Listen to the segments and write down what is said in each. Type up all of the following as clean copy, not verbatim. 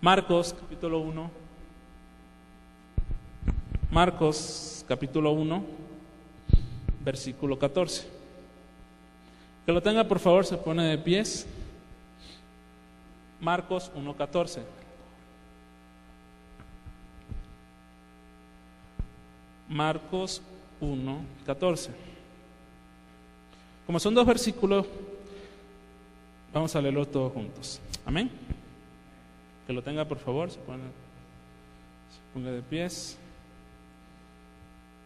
Marcos capítulo 1. Marcos capítulo 1, versículo 14. Que lo tenga, por favor, se pone de pies. Marcos 1:14. Marcos 1:14. Como son dos versículos, vamos a leerlos todos juntos. Amén. Que lo tenga, por favor, se ponga de pies.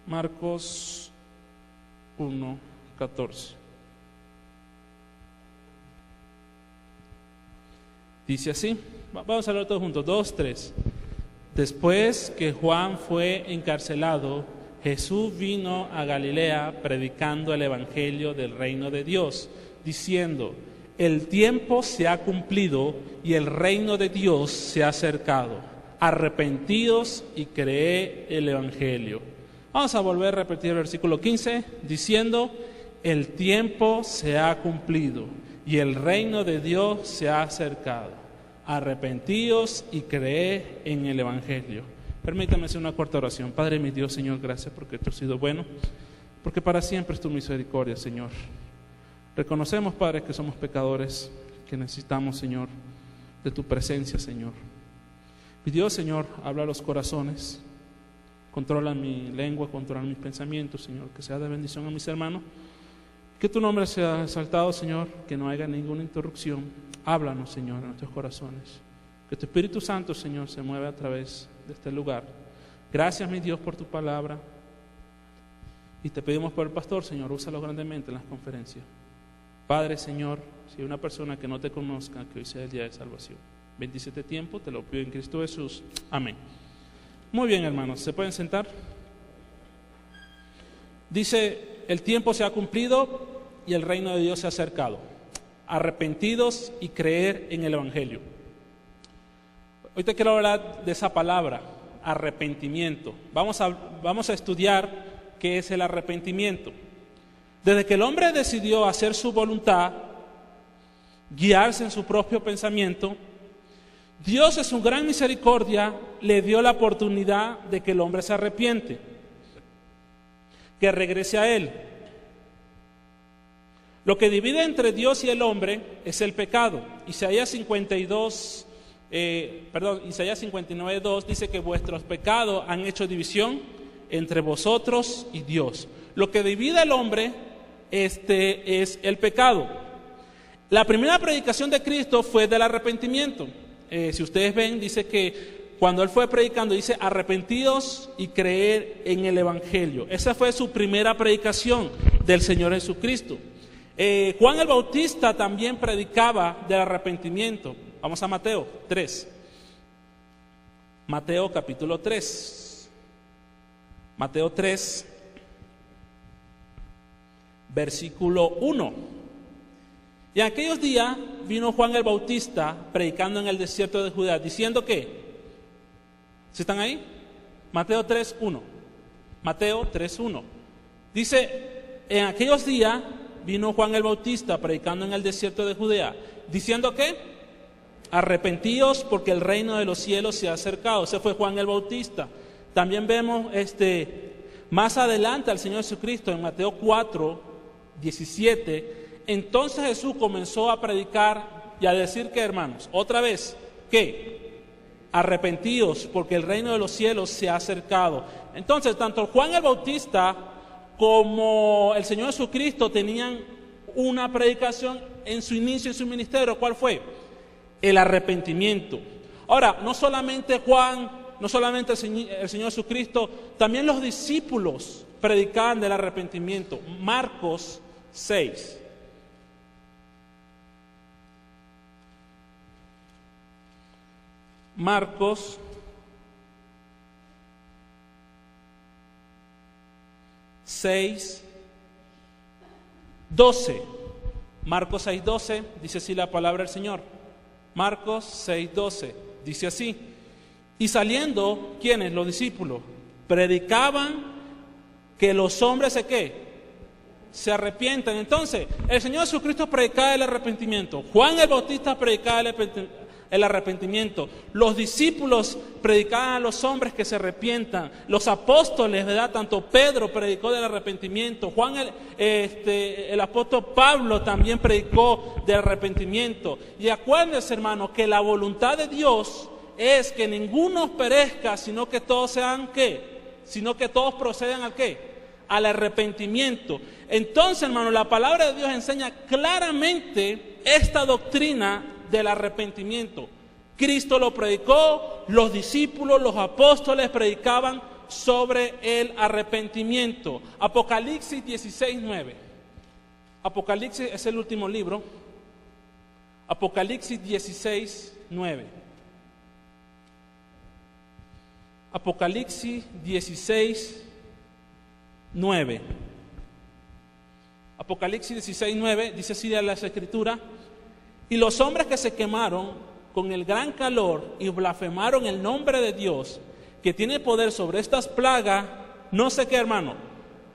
Marcos 1:14. Dice así, vamos a leer todos juntos, 2, 3. Después que Juan fue encarcelado, Jesús vino a Galilea predicando el evangelio del reino de Dios, diciendo: el tiempo se ha cumplido y el reino de Dios se ha acercado. Arrepentidos y creed el evangelio. Vamos a volver a repetir el versículo 15, diciendo: el tiempo se ha cumplido y el reino de Dios se ha acercado. Arrepentíos y creed en el evangelio. Permítame hacer una corta oración. Padre mi Dios, Señor, gracias porque tú has sido bueno, porque para siempre es tu misericordia, Señor. Reconocemos, Padre, que somos pecadores, que necesitamos, Señor, de tu presencia, Señor. Mi Dios, Señor, habla a los corazones, controla mi lengua, controla mis pensamientos, Señor, que sea de bendición a mis hermanos. Que tu nombre sea exaltado, Señor, que no haya ninguna interrupción. Háblanos, Señor, en nuestros corazones. Que tu Espíritu Santo, Señor, se mueva a través de este lugar. Gracias, mi Dios, por tu palabra. Y te pedimos por el pastor, Señor, úsalo grandemente en las conferencias. Padre, Señor, si hay una persona que no te conozca, que hoy sea el día de salvación. Bendice este tiempo, te lo pido en Cristo Jesús. Amén. Muy bien, hermanos, ¿se pueden sentar? Dice: el tiempo se ha cumplido y el reino de Dios se ha acercado. Arrepentidos y creer en el evangelio. Hoy te quiero hablar de esa palabra, arrepentimiento. Vamos a estudiar qué es el arrepentimiento. Desde que el hombre decidió hacer su voluntad, guiarse en su propio pensamiento, Dios en su gran misericordia le dio la oportunidad de que el hombre se arrepiente, que regrese a Él. Lo que divide entre Dios y el hombre es el pecado. Isaías 59:2 dice que vuestros pecados han hecho división entre vosotros y Dios. Lo que divide al hombre es el pecado. La primera predicación de Cristo fue del arrepentimiento. Si ustedes ven, dice que cuando Él fue predicando, dice: arrepentidos y creer en el evangelio. Esa fue su primera predicación del Señor Jesucristo. Juan el Bautista también predicaba del arrepentimiento. Vamos a Mateo 3. Mateo capítulo 3. Mateo 3, versículo 1. Y en aquellos días vino Juan el Bautista predicando en el desierto de Judea, diciendo que, ¿sí están ahí? Mateo 3:1. Mateo 3:1. Dice: en aquellos días vino Juan el Bautista predicando en el desierto de Judea, diciendo que arrepentíos porque el reino de los cielos se ha acercado. Ese fue Juan el Bautista. También vemos más adelante al Señor Jesucristo en Mateo 4:17. Entonces Jesús comenzó a predicar y a decir que, hermanos, otra vez, que arrepentíos porque el reino de los cielos se ha acercado. Entonces, tanto Juan el Bautista como el Señor Jesucristo tenían una predicación en su inicio, en su ministerio. ¿Cuál fue? El arrepentimiento. Ahora, no solamente Juan, no solamente el Señor Jesucristo, también los discípulos predicaban del arrepentimiento. Marcos 6. Marcos 6:12. Marcos 6:12 dice así la palabra del Señor. Marcos 6:12 dice así: y saliendo, ¿quiénes? Los discípulos predicaban que los hombres se arrepientan. Entonces, el Señor Jesucristo predicaba el arrepentimiento. Juan el Bautista predicaba el arrepentimiento. Los discípulos predicaban a los hombres que se arrepientan. Los apóstoles, ¿verdad? Tanto Pedro predicó del arrepentimiento. Juan, el apóstol Pablo también predicó del arrepentimiento. Y acuérdense, hermanos, que la voluntad de Dios es que ninguno perezca, sino que todos sean ¿qué? Sino que todos procedan ¿al qué? Al arrepentimiento. Entonces, hermano, la palabra de Dios enseña claramente esta doctrina del arrepentimiento. Cristo lo predicó, los discípulos, los apóstoles predicaban sobre el arrepentimiento. Apocalipsis 16:9. Apocalipsis es el último libro. Apocalipsis 16:9. Apocalipsis 16:9. Apocalipsis 16:9 dice así de la Escritura: y los hombres que se quemaron con el gran calor y blasfemaron el nombre de Dios, que tiene poder sobre estas plagas, no sé qué, hermano,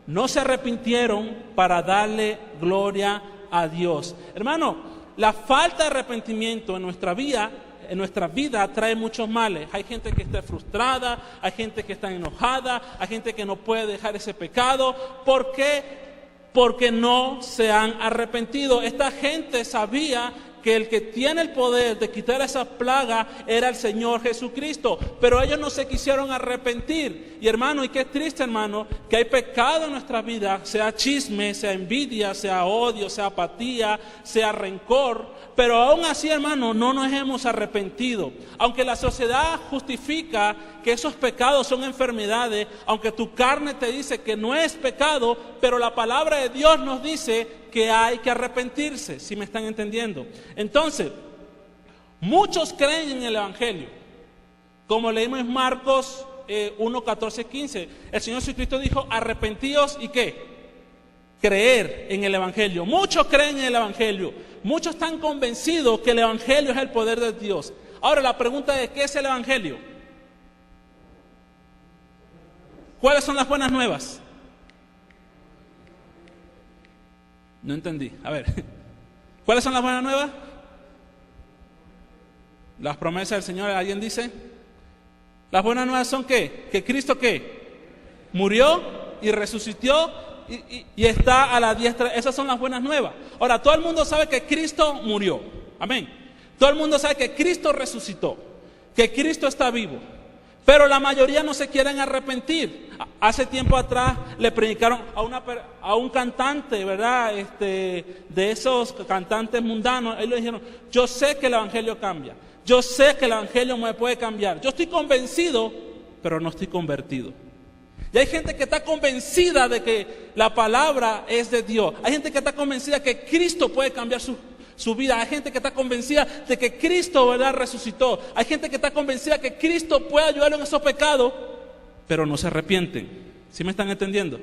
no se arrepintieron para darle gloria a Dios. Hermano, la falta de arrepentimiento en nuestra vida trae muchos males. Hay gente que está frustrada, hay gente que está enojada, hay gente que no puede dejar ese pecado. ¿Por qué? Porque no se han arrepentido. Esta gente sabía que el que tiene el poder de quitar esa plaga era el Señor Jesucristo, pero ellos no se quisieron arrepentir. Y hermano, y qué triste, hermano, que hay pecado en nuestra vida, sea chisme, sea envidia, sea odio, sea apatía, sea rencor, pero aún así, hermano, no nos hemos arrepentido. Aunque la sociedad justifica que esos pecados son enfermedades, aunque tu carne te dice que no es pecado, pero la palabra de Dios nos dice que hay que arrepentirse, ¿sí me están entendiendo? Entonces, muchos creen en el Evangelio. Como leímos en Marcos 1, 14, 15, el Señor Jesucristo dijo: arrepentíos y ¿qué? Creer en el Evangelio. Muchos creen en el Evangelio, muchos están convencidos que el Evangelio es el poder de Dios. Ahora la pregunta es: ¿qué es el Evangelio? ¿Cuáles son las buenas nuevas? No entendí. A ver, ¿cuáles son las buenas nuevas? Las promesas del Señor. ¿Alguien dice? Las buenas nuevas son ¿qué? Que Cristo ¿qué? Murió y resucitó y está a la diestra. Esas son las buenas nuevas. Ahora, todo el mundo sabe que Cristo murió. Amén. Todo el mundo sabe que Cristo resucitó, que Cristo está vivo. Pero la mayoría no se quieren arrepentir. Hace tiempo atrás le predicaron a un cantante, ¿verdad? De esos cantantes mundanos. Ellos le dijeron: yo sé que el Evangelio cambia. Yo sé que el Evangelio me puede cambiar. Yo estoy convencido, pero no estoy convertido. Y hay gente que está convencida de que la palabra es de Dios. Hay gente que está convencida que Cristo puede cambiar su vida. Hay gente que está convencida de que Cristo, ¿verdad?, resucitó. Hay gente que está convencida que Cristo puede ayudarlo en esos pecados, pero no se arrepienten. ¿Sí me están entendiendo?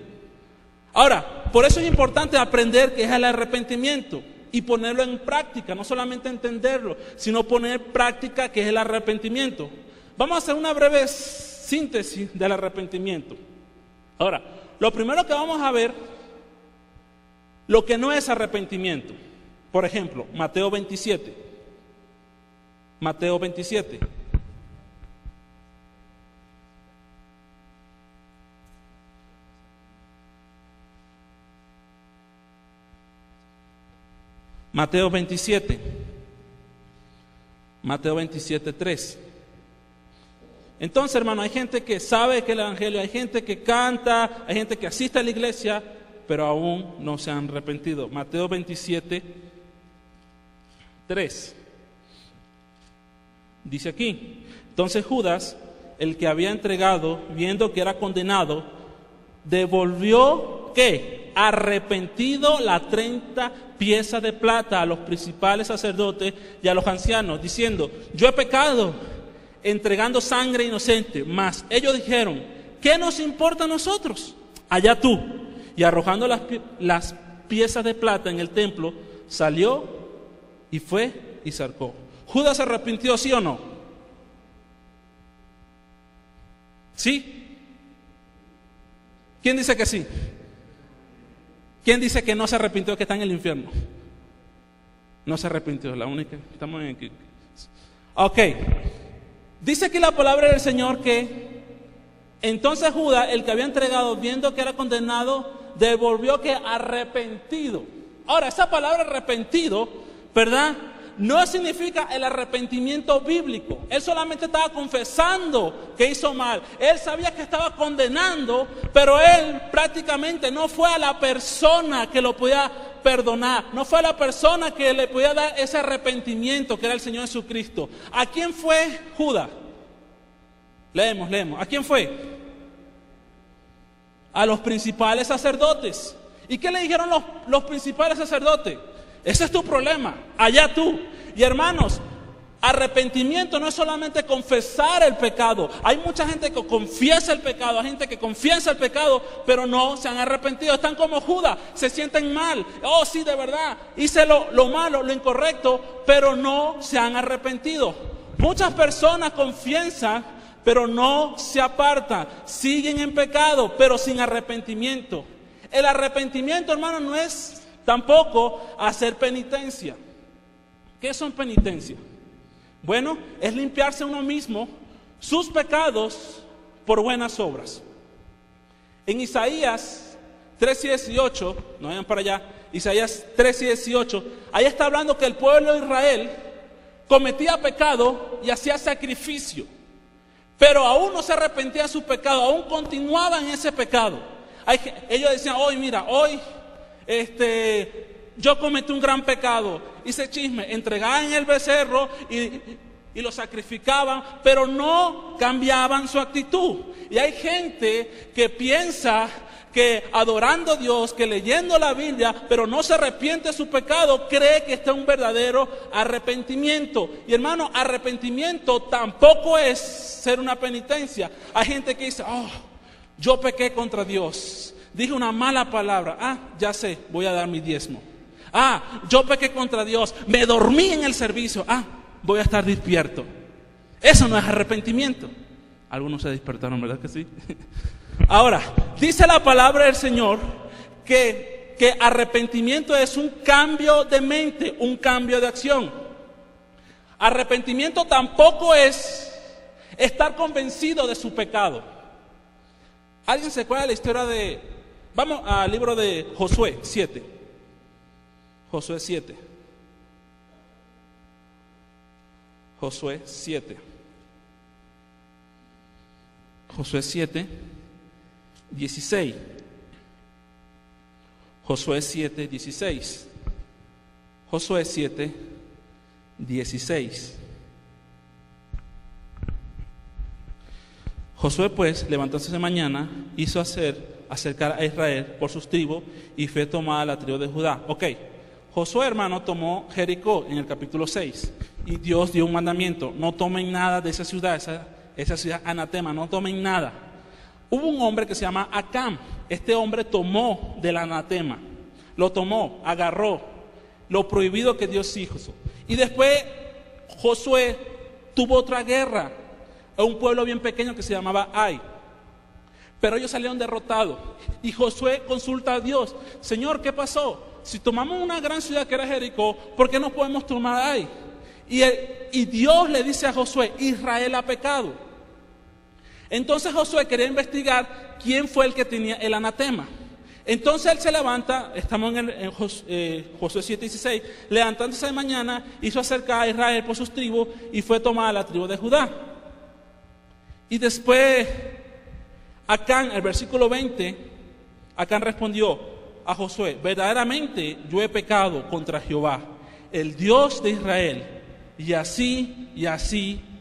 Ahora, por eso es importante aprender qué es el arrepentimiento y ponerlo en práctica. No solamente entenderlo, sino poner en práctica qué es el arrepentimiento. Vamos a hacer una breve síntesis del arrepentimiento. Ahora, lo primero que vamos a ver, lo que no es arrepentimiento. Por ejemplo, Mateo 27. Mateo 27. Mateo 27. Mateo 27, 3. Entonces, hermano, hay gente que sabe que el Evangelio, hay gente que canta, hay gente que asiste a la iglesia, pero aún no se han arrepentido. Mateo 27, 3. Dice aquí: entonces Judas, el que había entregado, viendo que era condenado, devolvió ¿qué? Arrepentido las 30 piezas de plata a los principales sacerdotes y a los ancianos, diciendo: yo he pecado entregando sangre inocente. Mas ellos dijeron: ¿qué nos importa a nosotros? Allá tú. Y arrojando las piezas de plata en el templo, salió y fue y cercó. ¿Judas se arrepintió, sí o no? ¿Sí? ¿Quién dice que sí? ¿Quién dice que no se arrepintió, que está en el infierno? No se arrepintió, la única. Estamos en aquí. Ok. Dice aquí la palabra del Señor que entonces Judas, el que había entregado, viendo que era condenado, devolvió que arrepentido. Ahora, esa palabra arrepentido, ¿verdad?, no significa el arrepentimiento bíblico. Él solamente estaba confesando que hizo mal. Él sabía que estaba condenando, pero él prácticamente no fue a la persona que lo podía perdonar. No fue a la persona que le podía dar ese arrepentimiento, que era el Señor Jesucristo. ¿A quién fue Judas? Leemos. ¿A quién fue? A los principales sacerdotes. ¿Y qué le dijeron los principales sacerdotes? Ese es tu problema, allá tú. Y hermanos, arrepentimiento no es solamente confesar el pecado. Hay mucha gente que confiesa el pecado, hay gente que confiesa el pecado, pero no se han arrepentido. Están como Judas, se sienten mal. Oh, sí, de verdad, hice lo malo, lo incorrecto, pero no se han arrepentido. Muchas personas confiesan, pero no se apartan. Siguen en pecado, pero sin arrepentimiento. El arrepentimiento, hermano, no es tampoco hacer penitencia. ¿Qué son penitencias? Bueno, es limpiarse uno mismo sus pecados por buenas obras. En Isaías 3:18, no vayan para allá, Isaías 3:18, ahí está hablando que el pueblo de Israel cometía pecado y hacía sacrificio, pero aún no se arrepentía de su pecado, aún continuaba en ese pecado. Ellos decían, hoy yo cometí un gran pecado, hice chisme, entregaban el becerro y lo sacrificaban, pero no cambiaban su actitud. Y hay gente que piensa que adorando a Dios, que leyendo la Biblia, pero no se arrepiente de su pecado, cree que está en un verdadero arrepentimiento. Y hermano, arrepentimiento tampoco es ser una penitencia. Hay gente que dice, yo pequé contra Dios, dije una mala palabra, ya sé, voy a dar mi diezmo. Yo pequé contra Dios, me dormí en el servicio, voy a estar despierto. Eso no es arrepentimiento. Algunos se despertaron, ¿verdad que sí? Ahora, dice la palabra del Señor que arrepentimiento es un cambio de mente, un cambio de acción. Arrepentimiento tampoco es estar convencido de su pecado. ¿Alguien se acuerda de la historia de... Vamos al libro de Josué 7. Josué 7. Josué 7. Josué 7, 16. Josué 7, 16. Josué 7, 16. Josué pues, levantándose de mañana, hizo acercar a Israel por sus tribus y fue tomada la tribu de Judá. Ok, Josué, hermano, tomó Jericó en el capítulo 6 y Dios dio un mandamiento: no tomen nada de esa ciudad, esa ciudad anatema, no tomen nada. Hubo un hombre que se llama Acán. Este hombre tomó del anatema, lo tomó, agarró lo prohibido que Dios hizo. Y después Josué tuvo otra guerra a un pueblo bien pequeño que se llamaba Ai. Pero ellos salieron derrotados. Y Josué consulta a Dios: Señor, ¿qué pasó? Si tomamos una gran ciudad que era Jericó, ¿por qué no podemos tomar Ai? Y Dios le dice a Josué: Israel ha pecado. Entonces Josué quería investigar quién fue el que tenía el anatema. Entonces él se levanta, estamos en Josué 7:16, levantándose de mañana, hizo acercar a Israel por sus tribus y fue tomada la tribu de Judá. Y después Acán, el versículo 20, Acán respondió a Josué: verdaderamente yo he pecado contra Jehová, el Dios de Israel, y así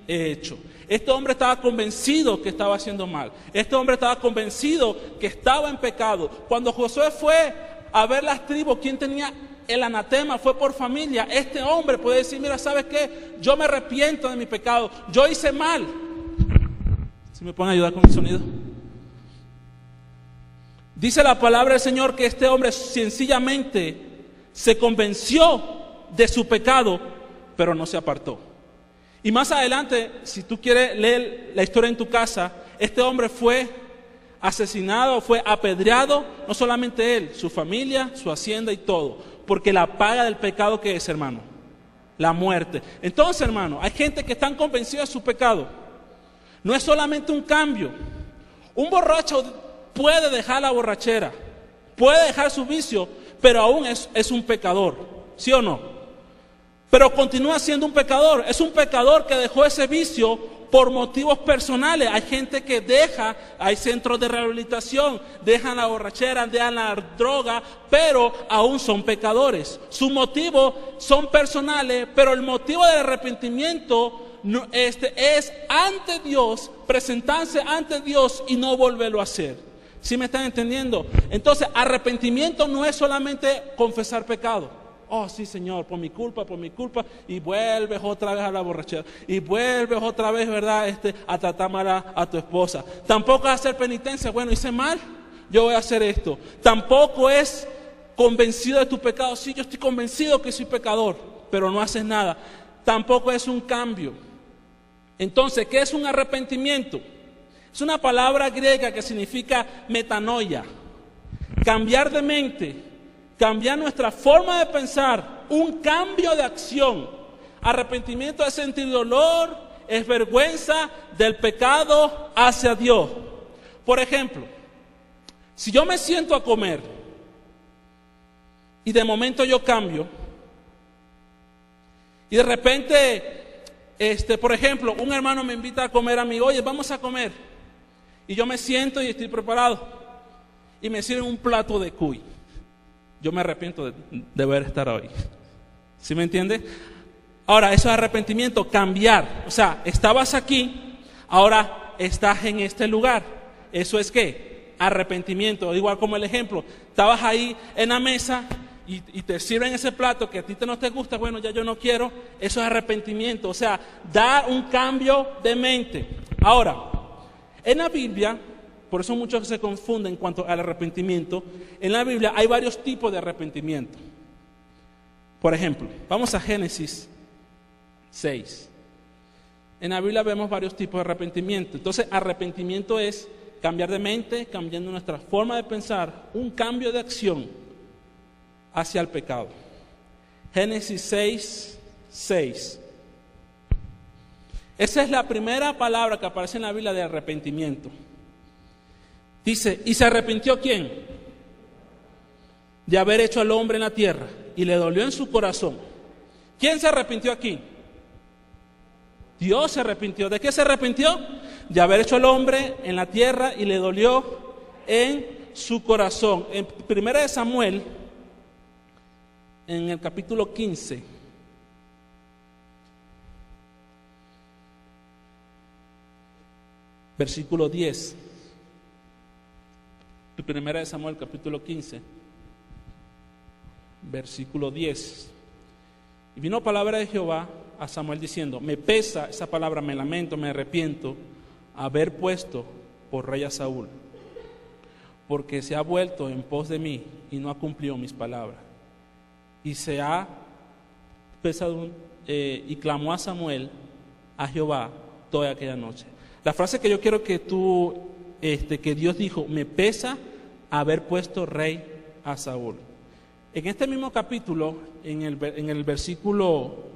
he hecho. Este hombre estaba convencido que estaba haciendo mal. Este hombre estaba convencido que estaba en pecado. Cuando Josué fue a ver las tribus, ¿quién tenía el anatema? Fue por familia. Este hombre puede decir: mira, ¿sabes qué? Yo me arrepiento de mi pecado, yo hice mal. ¿Sí me pueden ayudar con el sonido? Dice la palabra del Señor que este hombre sencillamente se convenció de su pecado, pero no se apartó. Y más adelante, si tú quieres leer la historia en tu casa, este hombre fue asesinado, fue apedreado, no solamente él, su familia, su hacienda y todo, porque la paga del pecado, ¿qué es, hermano? la muerte. Entonces, hermano, hay gente que están convencida de su pecado. No es solamente un cambio. Un borracho puede dejar la borrachera, puede dejar su vicio, pero aún es un pecador, ¿sí o no? Pero continúa siendo un pecador. Es un pecador que dejó ese vicio por motivos personales. Hay gente que deja, hay centros de rehabilitación, dejan la borrachera, dejan la droga, pero aún son pecadores. Sus motivos son personales, pero el motivo del arrepentimiento es ante Dios, presentarse ante Dios y no volverlo a hacer. ¿Sí me están entendiendo? Entonces, arrepentimiento no es solamente confesar pecado. Oh, sí, Señor, por mi culpa, y vuelves otra vez a la borrachera, y vuelves otra vez, ¿verdad?, a tratar mal a tu esposa. Tampoco es hacer penitencia. Bueno, hice mal, yo voy a hacer esto. Tampoco es convencido de tu pecado. Sí, yo estoy convencido que soy pecador, pero no haces nada. Tampoco es un cambio. Entonces, ¿qué es un arrepentimiento? Es una palabra griega que significa metanoia, cambiar de mente, cambiar nuestra forma de pensar, un cambio de acción. Arrepentimiento es sentir dolor, es vergüenza del pecado hacia Dios. Por ejemplo, si yo me siento a comer y de momento yo cambio y de repente, por ejemplo, un hermano me invita a comer a mí, oye, vamos a comer, y yo me siento y estoy preparado y me sirven un plato de cuy. Yo me arrepiento de deber estar hoy. ¿Sí me entiende? Ahora, eso es arrepentimiento, cambiar. O sea, estabas aquí, ahora estás en este lugar. ¿Eso es qué? Arrepentimiento. Igual como el ejemplo, estabas ahí en la mesa y te sirven ese plato que a ti no te gusta, bueno, ya yo no quiero. Eso es arrepentimiento. O sea, da un cambio de mente. Ahora, en la Biblia, por eso muchos se confunden en cuanto al arrepentimiento. En la Biblia hay varios tipos de arrepentimiento. Por ejemplo, vamos a Génesis 6. En la Biblia vemos varios tipos de arrepentimiento. Entonces, arrepentimiento es cambiar de mente, cambiando nuestra forma de pensar, un cambio de acción hacia el pecado. Génesis 6:6. Esa es la primera palabra que aparece en la Biblia de arrepentimiento. Dice, ¿y se arrepintió quién? De haber hecho al hombre en la tierra, y le dolió en su corazón. ¿Quién se arrepintió aquí? Dios se arrepintió. ¿De qué se arrepintió? De haber hecho al hombre en la tierra y le dolió en su corazón. En 1 Samuel, en el capítulo 15, versículo 10. 1 Samuel capítulo 15, versículo 10. Y vino palabra de Jehová a Samuel diciendo, me pesa, esa palabra, me lamento, me arrepiento, haber puesto por rey a Saúl, porque se ha vuelto en pos de mí y no ha cumplido mis palabras. Y se ha pesado y clamó a Samuel a Jehová toda aquella noche. La frase que yo quiero que tú que Dios dijo, me pesa haber puesto rey a Saúl. En este mismo capítulo, en el versículo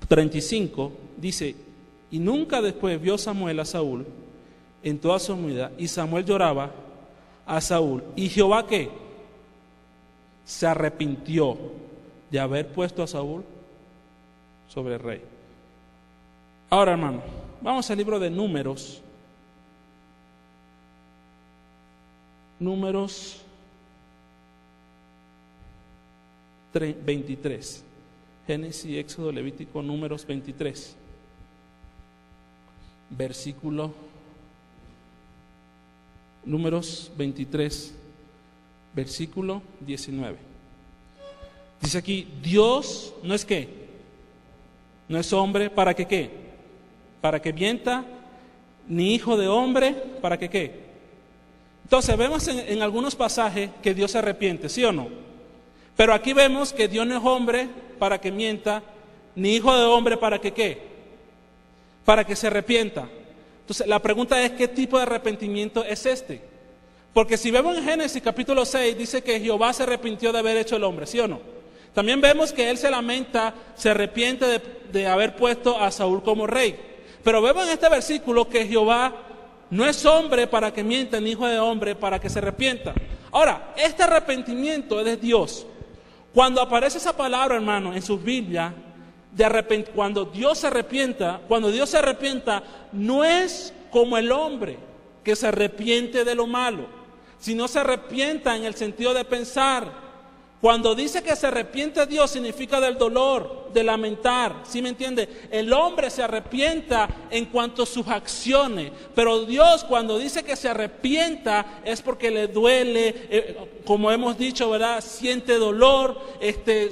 35, dice, y nunca después vio Samuel a Saúl en toda su humildad, y Samuel lloraba a Saúl. ¿Y Jehová qué? Se arrepintió de haber puesto a Saúl sobre el rey. Ahora, hermano, vamos al libro de Números. Números 23. Génesis, Éxodo, Levítico, Números 23. Versículo Números 23, versículo 19. Dice aquí, Dios no es qué, no es hombre para que qué, para que mienta, ni hijo de hombre para que qué. Entonces vemos en algunos pasajes que Dios se arrepiente, ¿sí o no? Pero aquí vemos que Dios no es hombre para que mienta, ni hijo de hombre para que qué, para que se arrepienta. Entonces la pregunta es, ¿qué tipo de arrepentimiento es este? Porque si vemos en Génesis capítulo 6, dice que Jehová se arrepintió de haber hecho el hombre, ¿sí o no? También vemos que él se lamenta, se arrepiente de haber puesto a Saúl como rey. Pero vemos en este versículo que Jehová no es hombre para que mienta, ni hijo de hombre para que se arrepienta. Ahora, este arrepentimiento es de Dios. Cuando aparece esa palabra, hermano, en su Biblia, cuando Dios se arrepienta, no es como el hombre que se arrepiente de lo malo, sino se arrepienta en el sentido de pensar. Cuando dice que se arrepiente Dios, significa del dolor, de lamentar, ¿sí me entiende? El hombre se arrepienta en cuanto a sus acciones, pero Dios cuando dice que se arrepienta es porque le duele, como hemos dicho, ¿verdad? Siente dolor,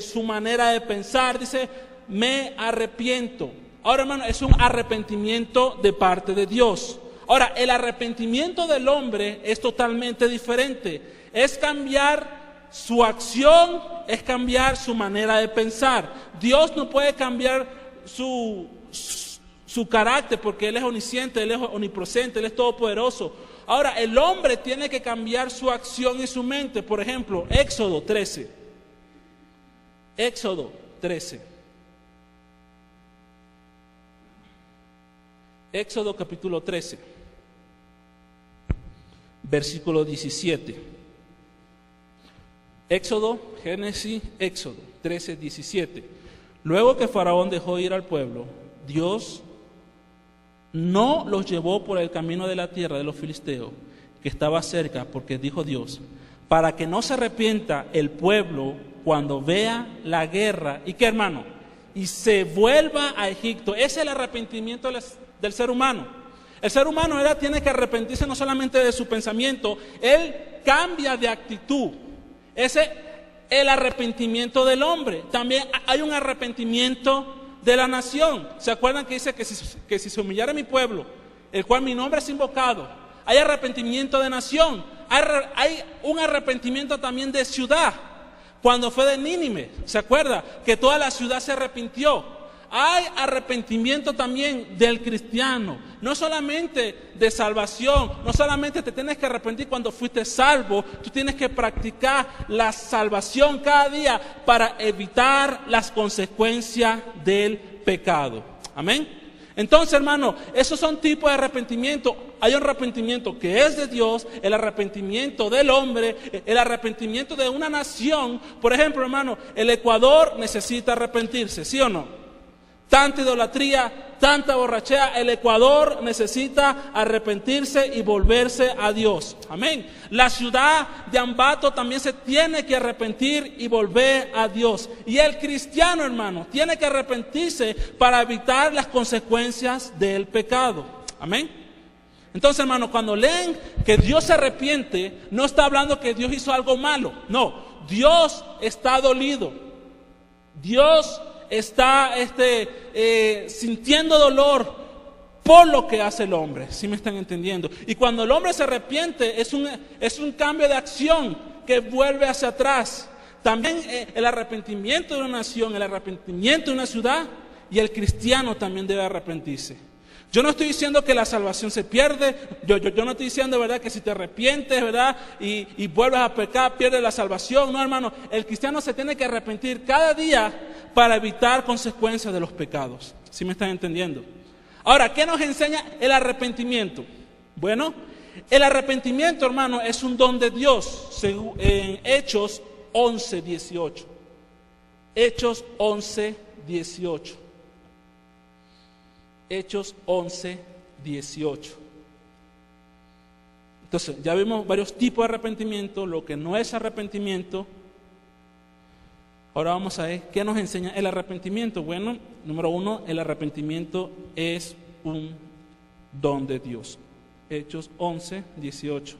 su manera de pensar, dice, me arrepiento. Ahora, hermano, es un arrepentimiento de parte de Dios. Ahora, el arrepentimiento del hombre es totalmente diferente, es cambiar su acción, es cambiar su manera de pensar. Dios no puede cambiar su carácter porque Él es omnisciente, Él es omnipresente, Él es todopoderoso. Ahora, el hombre tiene que cambiar su acción y su mente. Por ejemplo, Éxodo 13. Éxodo 13. Éxodo capítulo 13. Versículo 17. Éxodo 13, 17. Luego que Faraón dejó ir al pueblo, Dios no los llevó por el camino de la tierra de los filisteos, que estaba cerca, porque dijo Dios, para que no se arrepienta el pueblo cuando vea la guerra. ¿Y qué, hermano? Y se vuelva a Egipto. Ese es el arrepentimiento del ser humano. El ser humano tiene que arrepentirse no solamente de su pensamiento, él cambia de actitud. Ese es el arrepentimiento del hombre. También hay un arrepentimiento de la nación. ¿Se acuerdan que dice que si se humillara mi pueblo, el cual mi nombre es invocado? Hay arrepentimiento de nación. Hay un arrepentimiento también de ciudad. Cuando fue de Nínive, ¿se acuerda? Que toda la ciudad se arrepintió. Hay arrepentimiento también del cristiano, no solamente de salvación, no solamente te tienes que arrepentir cuando fuiste salvo, tú tienes que practicar la salvación cada día para evitar las consecuencias del pecado. Amén. Entonces, hermano, esos son tipos de arrepentimiento. Hay un arrepentimiento que es de Dios, el arrepentimiento del hombre, el arrepentimiento de una nación. Por ejemplo, hermano, el Ecuador necesita arrepentirse, ¿sí o no? Tanta idolatría, tanta borrachera, el Ecuador necesita arrepentirse y volverse a Dios. Amén. La ciudad de Ambato también se tiene que arrepentir y volver a Dios. Y el cristiano, hermano, tiene que arrepentirse para evitar las consecuencias del pecado. Amén. Entonces, hermano, cuando leen que Dios se arrepiente, no está hablando que Dios hizo algo malo. No, Dios está dolido. Dios está sintiendo dolor por lo que hace el hombre. ¿Sí me están entendiendo? Y cuando el hombre se arrepiente, es un cambio de acción que vuelve hacia atrás. También el arrepentimiento de una nación, el arrepentimiento de una ciudad, y el cristiano también debe arrepentirse. Yo no estoy diciendo que la salvación se pierde, yo no estoy diciendo, ¿verdad?, que si te arrepientes, ¿verdad?, y vuelves a pecar, pierdes la salvación. No, hermano, el cristiano se tiene que arrepentir cada día para evitar consecuencias de los pecados. ¿Sí me están entendiendo? Ahora, ¿qué nos enseña el arrepentimiento? Bueno, el arrepentimiento, hermano, es un don de Dios, según en Hechos 11:18. Hechos 11:18. Hechos 11:18. Entonces, ya vimos varios tipos de arrepentimiento, lo que no es arrepentimiento. Ahora vamos a ver qué nos enseña el arrepentimiento. Bueno, número 1, el arrepentimiento es un don de Dios. Hechos 11:18.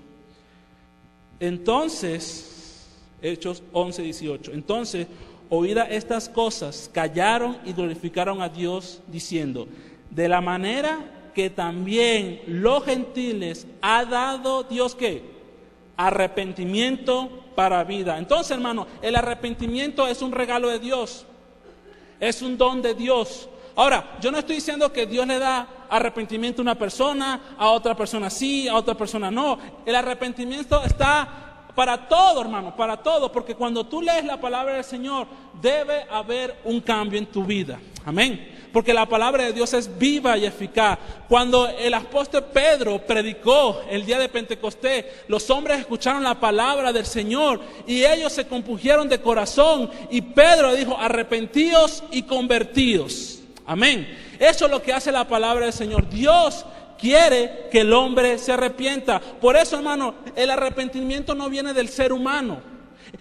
Entonces, Hechos 11:18. Entonces, oídas estas cosas, callaron y glorificaron a Dios, diciendo: de la manera que también los gentiles ha dado Dios, ¿qué? Arrepentimiento para vida. Entonces, hermano, el arrepentimiento es un regalo de Dios, es un don de Dios. Ahora, yo no estoy diciendo que Dios le da arrepentimiento a una persona, a otra persona sí, a otra persona no. El arrepentimiento está para todo, hermano, para todo, porque cuando tú lees la palabra del Señor, debe haber un cambio en tu vida. Amén. Porque la palabra de Dios es viva y eficaz. Cuando el apóstol Pedro predicó el día de Pentecostés, los hombres escucharon la palabra del Señor y ellos se compungieron de corazón. Y Pedro dijo: arrepentíos y convertíos. Amén. Eso es lo que hace la palabra del Señor. Dios quiere que el hombre se arrepienta. Por eso, hermano, el arrepentimiento no viene del ser humano.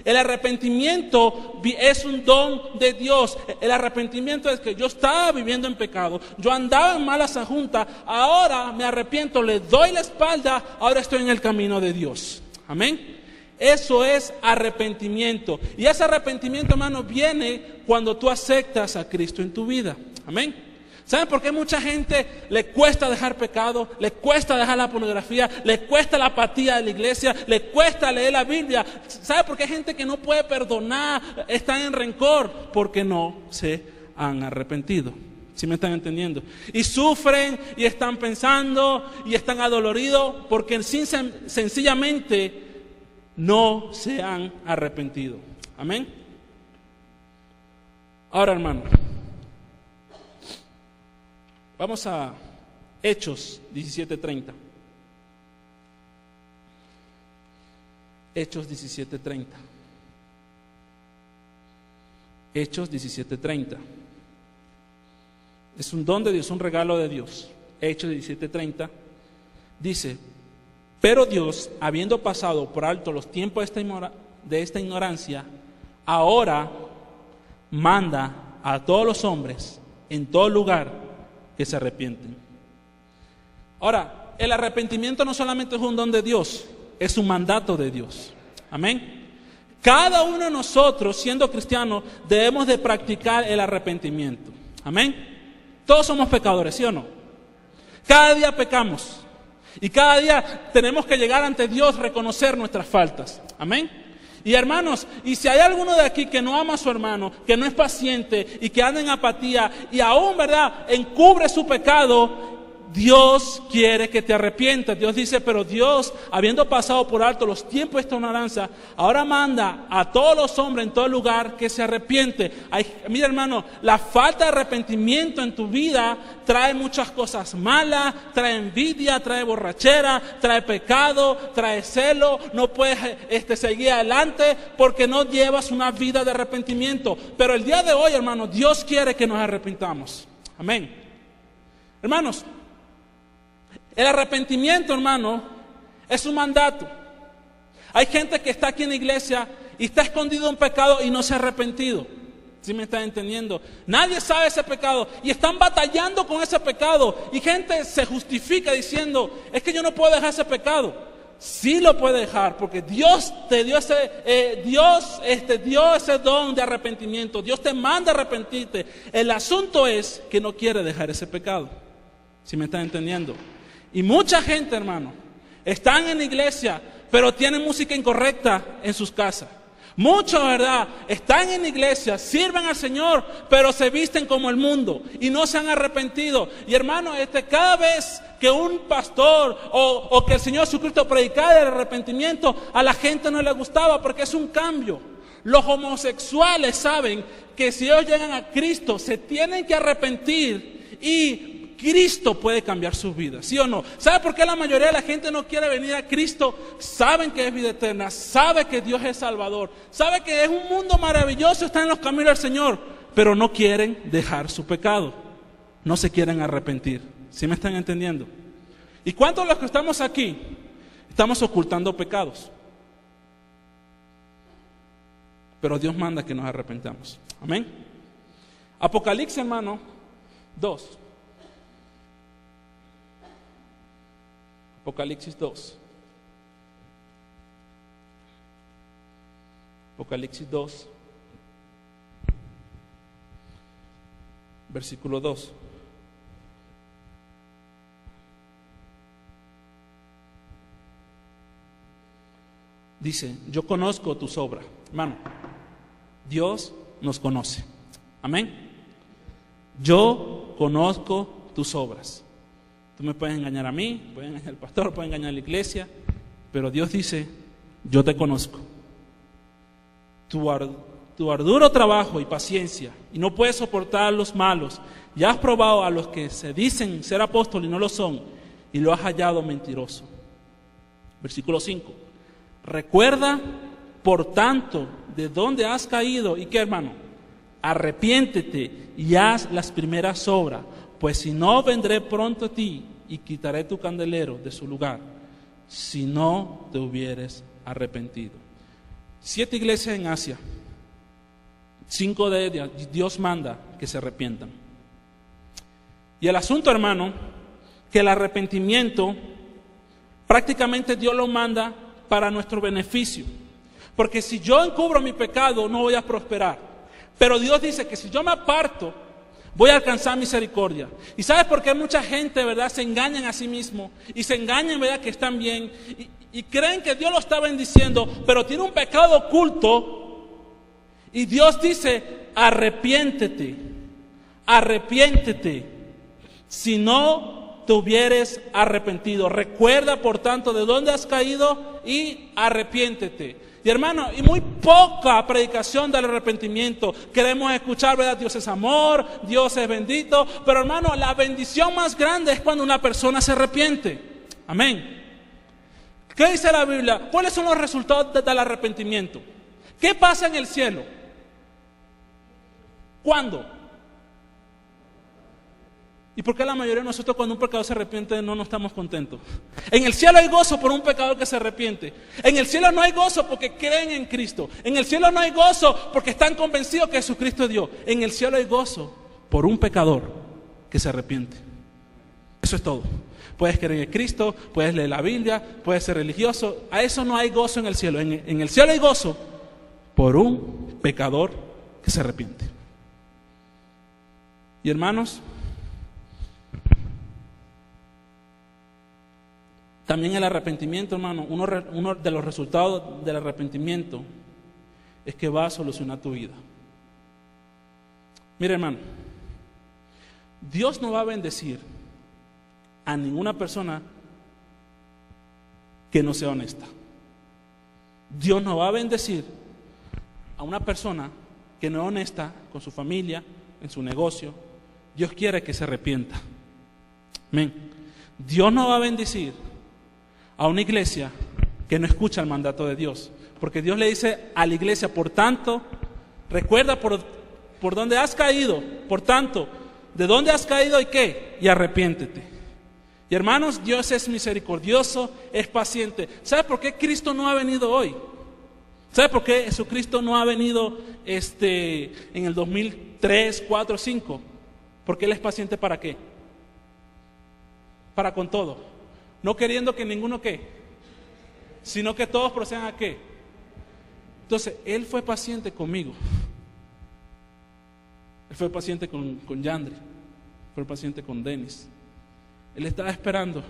El arrepentimiento es un don de Dios. El arrepentimiento es que yo estaba viviendo en pecado, yo andaba en malas juntas, ahora me arrepiento, le doy la espalda, ahora estoy en el camino de Dios. Amén. Eso es arrepentimiento. Y ese arrepentimiento, hermano, viene cuando tú aceptas a Cristo en tu vida. Amén. ¿Saben por qué mucha gente le cuesta dejar pecado? Le cuesta dejar la pornografía, le cuesta la apatía de la iglesia, le cuesta leer la Biblia. ¿Saben por qué hay gente que no puede perdonar, están en rencor? Porque no se han arrepentido. ¿Sí me están entendiendo? Y sufren y están pensando y están adoloridos porque sencillamente no se han arrepentido. Amén. Ahora, hermano, vamos a Hechos 17:30. Hechos 17:30. Hechos 17:30. Es un don de Dios, un regalo de Dios. Hechos 17:30 dice: pero Dios, habiendo pasado por alto los tiempos de esta ignorancia, ahora manda a todos los hombres en todo lugar que se arrepienten. Ahora, el arrepentimiento no solamente es un don de Dios, es un mandato de Dios. Amén. Cada uno de nosotros, siendo cristianos, debemos de practicar el arrepentimiento. Amén. Todos somos pecadores, ¿sí o no? Cada día pecamos. Y cada día tenemos que llegar ante Dios, reconocer nuestras faltas. Amén. Y hermanos, y si hay alguno de aquí que no ama a su hermano, que no es paciente y que anda en apatía y aún, ¿verdad?, encubre su pecado, Dios quiere que te arrepientas. Dios dice: pero Dios, habiendo pasado por alto los tiempos de esta ignorancia, ahora manda a todos los hombres en todo lugar que se arrepiente. Mira, hermano, la falta de arrepentimiento en tu vida trae muchas cosas malas, trae envidia, trae borrachera, trae pecado, trae celo. No puedes seguir adelante porque no llevas una vida de arrepentimiento. Pero el día de hoy, hermano, Dios quiere que nos arrepintamos. Amén. Hermanos, el arrepentimiento, hermano, es un mandato. Hay gente que está aquí en la iglesia y está escondido en pecado y no se ha arrepentido. ¿Sí me están entendiendo? Nadie sabe ese pecado y están batallando con ese pecado. Y gente se justifica diciendo: es que yo no puedo dejar ese pecado. Sí lo puede dejar, porque Dios te dio dio ese don de arrepentimiento. Dios te manda a arrepentirte. El asunto es que no quiere dejar ese pecado. ¿Sí me están entendiendo? Y mucha gente, hermano, están en la iglesia, pero tienen música incorrecta en sus casas. Muchos, ¿verdad?, están en la iglesia, sirven al Señor, pero se visten como el mundo y no se han arrepentido. Y hermano, cada vez que un pastor o que el Señor Jesucristo predicara el arrepentimiento, a la gente no le gustaba porque es un cambio. Los homosexuales saben que si ellos llegan a Cristo, se tienen que arrepentir y Cristo puede cambiar sus vidas, ¿sí o no? ¿Sabe por qué la mayoría de la gente no quiere venir a Cristo? Saben que es vida eterna, sabe que Dios es Salvador, sabe que es un mundo maravilloso, están en los caminos del Señor, pero no quieren dejar su pecado, no se quieren arrepentir. ¿Sí me están entendiendo? ¿Y cuántos de los que estamos aquí estamos ocultando pecados? Pero Dios manda que nos arrepentamos. Amén. Apocalipsis, hermano, 2. Apocalipsis 2. Apocalipsis 2. Versículo 2. Dice: yo conozco tus obras. Hermano, Dios nos conoce. Amén. Yo conozco tus obras. Tú me puedes engañar a mí, puedes engañar al pastor, puedes engañar a la iglesia, pero Dios dice, yo te conozco. Tu arduo trabajo y paciencia, y no puedes soportar a los malos, ya has probado a los que se dicen ser apóstoles y no lo son, y lo has hallado mentiroso. Versículo 5. Recuerda, por tanto, de dónde has caído, y qué, hermano, arrepiéntete y haz las primeras obras, pues si no, vendré pronto a ti y quitaré tu candelero de su lugar, si no te hubieres arrepentido. 7 iglesias en Asia, 5 de ellas Dios manda que se arrepientan. Y el asunto, hermano, que el arrepentimiento prácticamente Dios lo manda para nuestro beneficio, porque si yo encubro mi pecado no voy a prosperar, pero Dios dice que si yo me aparto voy a alcanzar misericordia. ¿Y sabes por qué mucha gente, verdad, se engañan a sí mismo y se engañan, verdad, que están bien y creen que Dios lo está bendiciendo, pero tiene un pecado oculto y Dios dice, arrepiéntete, si no te hubieres arrepentido. Recuerda, por tanto, de dónde has caído y arrepiéntete. Y hermano, y muy poca predicación del arrepentimiento. Queremos escuchar, ¿verdad? Dios es amor, Dios es bendito. Pero hermano, la bendición más grande es cuando una persona se arrepiente. Amén. ¿Qué dice la Biblia? ¿Cuáles son los resultados del arrepentimiento? ¿Qué pasa en el cielo? ¿Cuándo? ¿Y por qué la mayoría de nosotros cuando un pecador se arrepiente no estamos contentos? En el cielo hay gozo por un pecador que se arrepiente. En el cielo no hay gozo porque creen en Cristo. En el cielo no hay gozo porque están convencidos que Jesucristo es Dios. En el cielo hay gozo por un pecador que se arrepiente. Eso es todo. Puedes creer en Cristo, puedes leer la Biblia, puedes ser religioso. A eso no hay gozo en el cielo. En el cielo hay gozo por un pecador que se arrepiente. Y hermanos, también el arrepentimiento, hermano, uno de los resultados del arrepentimiento es que va a solucionar tu vida. Mira, hermano, Dios no va a bendecir a ninguna persona que no sea honesta. Dios no va a bendecir a una persona que no es honesta con su familia, en su negocio. Dios quiere que se arrepienta. Amén. Dios no va a bendecir a una iglesia que no escucha el mandato de Dios, porque Dios le dice a la iglesia, por tanto, recuerda por dónde has caído, por tanto, de dónde has caído y qué, y arrepiéntete. Y hermanos, Dios es misericordioso, es paciente. ¿Sabe por qué Cristo no ha venido hoy? ¿Sabe por qué Jesucristo no ha venido en el 2003, 4, 5? Porque Él es paciente. ¿Para qué? Para con todo. No queriendo que ninguno ¿qué? Sino que todos procedan a ¿qué? Entonces, Él fue paciente conmigo. Él fue paciente con Yandri. Fue paciente con Denis. Él estaba esperando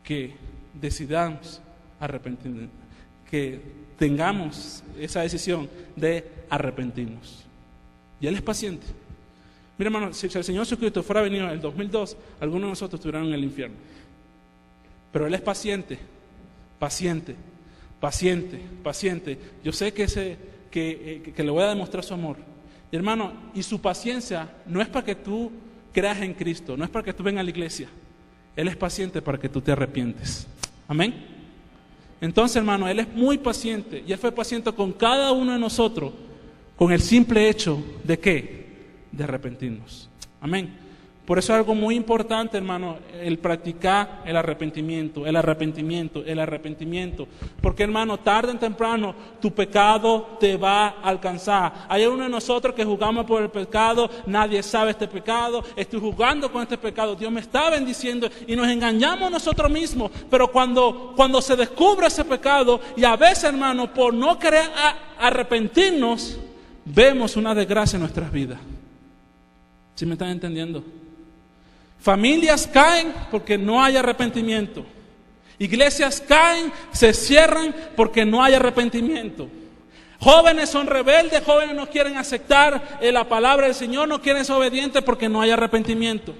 que decidamos arrepentirnos, que tengamos esa decisión de arrepentirnos. Y Él es paciente. Mira, hermano, si el Señor Jesucristo fuera venido en el 2002, algunos de nosotros estuvieran en el infierno. Pero Él es paciente. Yo sé que le voy a demostrar su amor. Y hermano, y su paciencia no es para que tú creas en Cristo, no es para que tú vengas a la iglesia. Él es paciente para que tú te arrepientes. Amén. Entonces, hermano, Él es muy paciente. Y Él fue paciente con cada uno de nosotros, con el simple hecho de ¿qué? De arrepentirnos. Amén. Por eso es algo muy importante, hermano, el practicar el arrepentimiento. Porque, hermano, tarde o temprano tu pecado te va a alcanzar. Hay uno de nosotros que jugamos por el pecado, nadie sabe este pecado, estoy jugando con este pecado, Dios me está bendiciendo y nos engañamos nosotros mismos. Pero cuando se descubre ese pecado y a veces, hermano, por no querer arrepentirnos, vemos una desgracia en nuestras vidas. ¿Sí me están entendiendo? Familias caen porque no hay arrepentimiento. Iglesias caen, se cierran porque no hay arrepentimiento. Jóvenes son rebeldes, jóvenes no quieren aceptar la palabra del Señor, no quieren ser obedientes porque no hay arrepentimiento.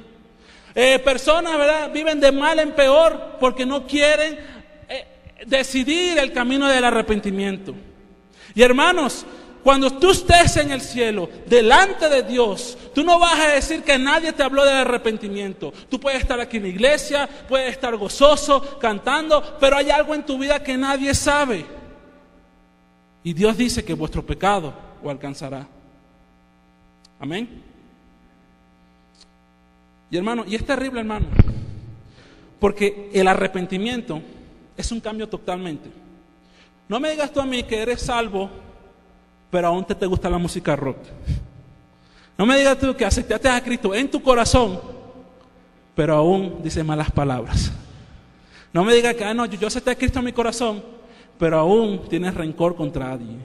Personas, ¿verdad?, viven de mal en peor porque no quieren decidir el camino del arrepentimiento. Y hermanos, cuando tú estés en el cielo, delante de Dios, tú no vas a decir que nadie te habló del arrepentimiento. Tú puedes estar aquí en la iglesia, puedes estar gozoso, cantando, pero hay algo en tu vida que nadie sabe. Y Dios dice que vuestro pecado os alcanzará. Amén. Y hermano, y es terrible, hermano, porque el arrepentimiento es un cambio totalmente. No me digas tú a mí que eres salvo, pero aún te gusta la música rock. No me digas tú que aceptaste a Cristo en tu corazón, pero aún dices malas palabras. No me digas que no, yo acepté a Cristo en mi corazón, pero aún tienes rencor contra alguien.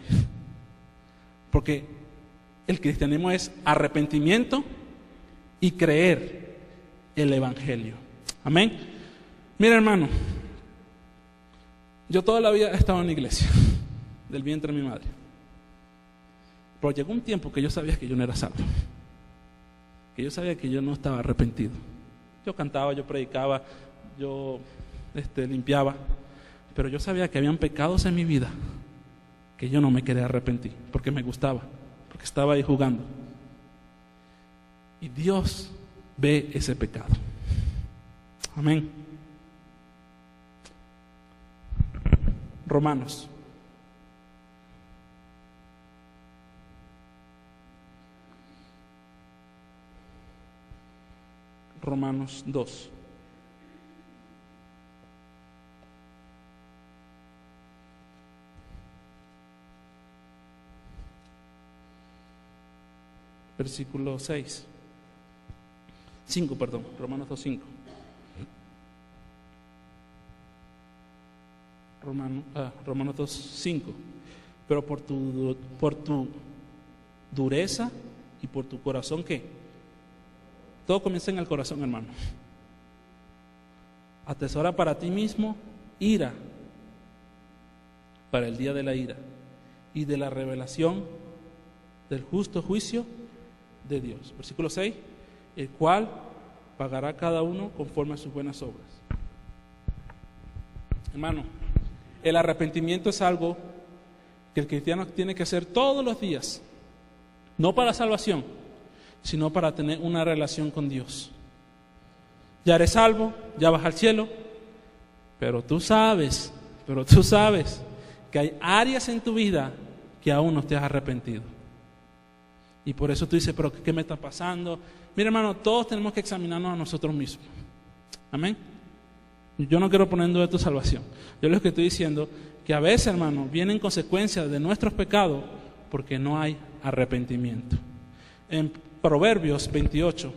Porque el cristianismo es arrepentimiento y creer el evangelio. Amén. Mira, hermano, yo toda la vida he estado en la iglesia, del vientre de mi madre. Pero llegó un tiempo que yo sabía que yo no era salvo, que yo sabía que yo no estaba arrepentido. Yo cantaba, yo predicaba, yo limpiaba, pero yo sabía que habían pecados en mi vida que yo no me quería arrepentir, porque me gustaba, porque estaba ahí jugando. Y Dios ve ese pecado. Amén. Romanos. Romanos 2. Versículo 6. 5, perdón. Romanos 2, 5. Romanos 2, 5. Pero por tu dureza y por tu corazón, ¿qué? Todo comienza en el corazón, hermano. Atesora para ti mismo ira para el día de la ira y de la revelación del justo juicio de Dios. Versículo 6. El cual pagará a cada uno conforme a sus buenas obras. Hermano, el arrepentimiento es algo que el cristiano tiene que hacer todos los días, no para salvación, sino para tener una relación con Dios. Ya eres salvo, ya vas al cielo, pero tú sabes que hay áreas en tu vida que aún no te has arrepentido. Y por eso tú dices, pero ¿qué me está pasando? Mira, hermano, todos tenemos que examinarnos a nosotros mismos. Amén. Yo no quiero poner en duda tu salvación. Yo lo que estoy diciendo que a veces, hermano, vienen consecuencias de nuestros pecados porque no hay arrepentimiento. En Proverbios 28.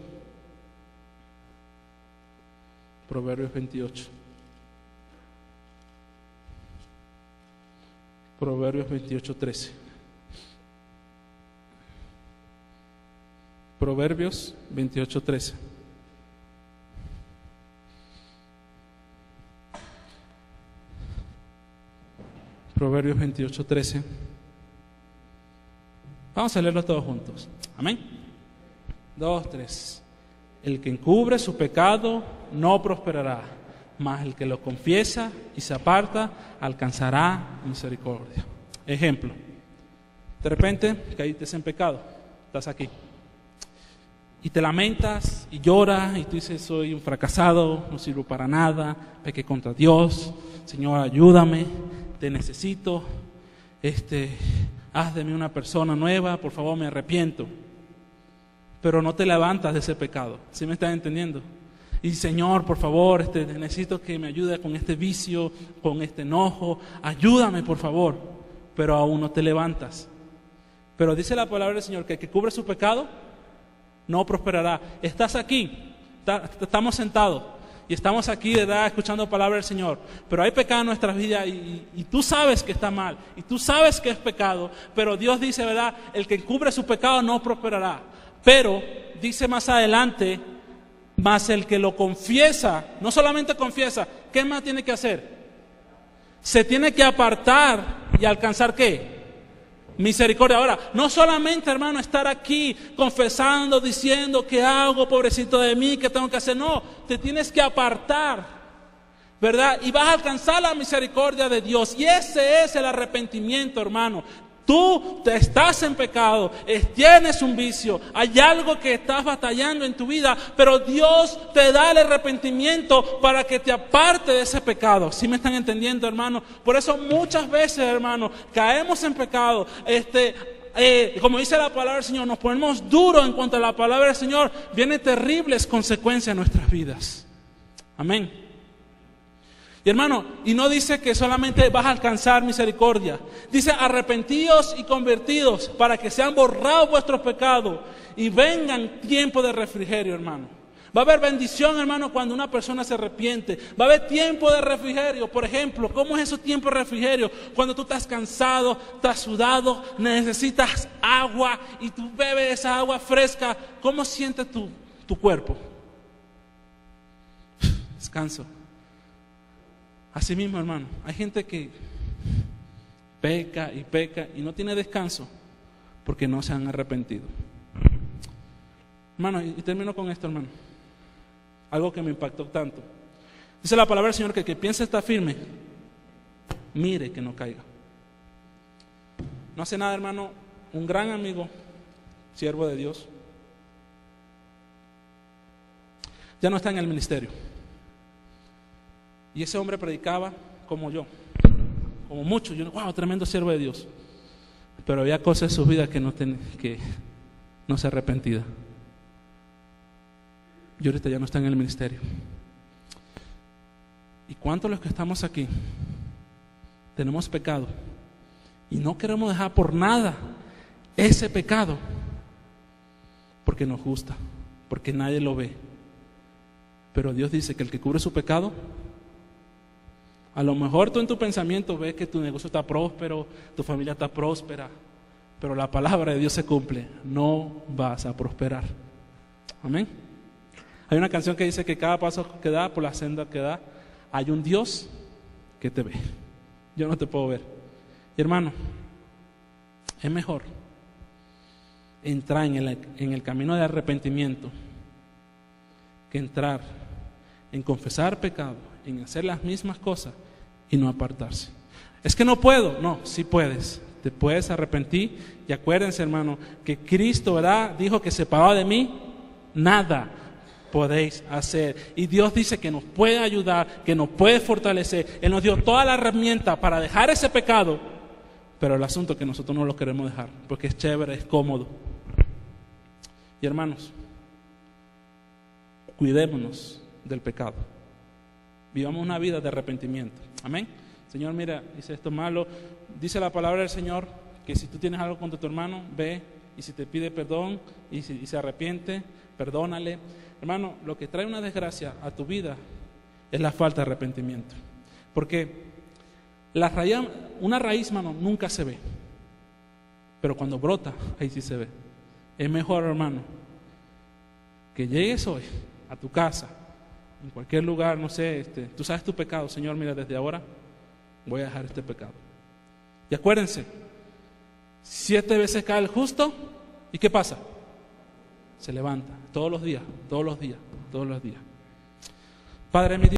Proverbios 28. Proverbios 28, 13. Proverbios 28, 13. Proverbios 28, 13. Vamos a leerlo todos juntos. Amén. 2, 3. El que encubre su pecado no prosperará, mas el que lo confiesa y se aparta alcanzará misericordia. Ejemplo. De repente caíste en pecado, estás aquí. Y te lamentas y lloras y tú dices, soy un fracasado, no sirvo para nada, pequé contra Dios, Señor, ayúdame, te necesito, haz de mí una persona nueva, por favor, me arrepiento. Pero no te levantas de ese pecado, ¿sí me estás entendiendo? Y Señor, por favor, necesito que me ayude con este vicio, con este enojo, ayúdame, por favor. Pero aún no te levantas. Pero dice la palabra del Señor que el que cubre su pecado no prosperará. Estás aquí, estamos sentados y estamos aquí, ¿verdad?, escuchando palabra del Señor. Pero hay pecado en nuestras vidas y tú sabes que está mal y tú sabes que es pecado. Pero Dios dice, ¿verdad?, el que cubre su pecado no prosperará. Pero dice más adelante, más el que lo confiesa, no solamente confiesa, ¿qué más tiene que hacer? Se tiene que apartar y alcanzar ¿qué? misericordia. Ahora, no solamente, hermano, estar aquí confesando, diciendo que hago, pobrecito de mí, que tengo que hacer. No, te tienes que apartar, ¿verdad? Y vas a alcanzar la misericordia de Dios. Y ese es el arrepentimiento, hermano. Tú estás en pecado, tienes un vicio, hay algo que estás batallando en tu vida, pero Dios te da el arrepentimiento para que te aparte de ese pecado. ¿Sí me están entendiendo, hermano? Por eso muchas veces, hermano, caemos en pecado. Como dice la palabra del Señor, nos ponemos duros en cuanto a la palabra del Señor. Vienen terribles consecuencias en nuestras vidas. Amén. Y hermano, y no dice que solamente vas a alcanzar misericordia. Dice arrepentíos y convertidos para que sean borrados vuestros pecados y vengan tiempo de refrigerio, hermano. Va a haber bendición, hermano, cuando una persona se arrepiente. Va a haber tiempo de refrigerio. Por ejemplo, ¿cómo es ese tiempo de refrigerio? Cuando tú estás cansado, estás sudado, necesitas agua y tú bebes esa agua fresca. ¿Cómo sientes tu cuerpo? Descanso. Así mismo, hermano, hay gente que peca y no tiene descanso porque no se han arrepentido. Hermano, y termino con esto, hermano. Algo que me impactó tanto. Dice la palabra del Señor que el que piensa estar firme, mire que no caiga. No hace nada, hermano, un gran amigo, siervo de Dios, ya no está en el ministerio. Y ese hombre predicaba como yo, como muchos. Yo, wow, tremendo siervo de Dios. Pero había cosas en su vida que no se arrepentía. Y ahorita ya no está en el ministerio. ¿Y cuántos los que estamos aquí tenemos pecado y no queremos dejar por nada ese pecado? Porque nos gusta, porque nadie lo ve. Pero Dios dice que el que cubre su pecado, a lo mejor tú en tu pensamiento ves que tu negocio está próspero, tu familia está próspera, pero la palabra de Dios se cumple, no vas a prosperar. Amén. Hay una canción que dice que cada paso que da, por la senda que da, hay un Dios que te ve. Yo no te puedo ver. Y hermano, es mejor entrar en el camino de arrepentimiento que entrar en confesar pecado, en hacer las mismas cosas y no apartarse. Es que no puedo. No, sí puedes. Te puedes arrepentir. Y acuérdense, hermano, que Cristo, ¿verdad?, dijo que separado de mí nada podéis hacer. Y Dios dice que nos puede ayudar, que nos puede fortalecer. Él nos dio toda la herramienta para dejar ese pecado, pero el asunto es que nosotros no lo queremos dejar porque es chévere, es cómodo. Y hermanos, cuidémonos del pecado. Vivamos una vida de arrepentimiento. Amén. Señor, mira, hice esto malo. Dice la palabra del Señor que si tú tienes algo contra tu hermano, ve, y si te pide perdón y se arrepiente, perdónale. Hermano, lo que trae una desgracia a tu vida es la falta de arrepentimiento. Porque una raíz, hermano, nunca se ve, pero cuando brota, ahí sí se ve. Es mejor, hermano, que llegues hoy a tu casa, en cualquier lugar, no sé, tú sabes tu pecado. Señor, mira, desde ahora voy a dejar este pecado. Y acuérdense, 7 veces cae el justo, ¿y qué pasa? Se levanta, todos los días, todos los días, todos los días. Padre, mi Dios.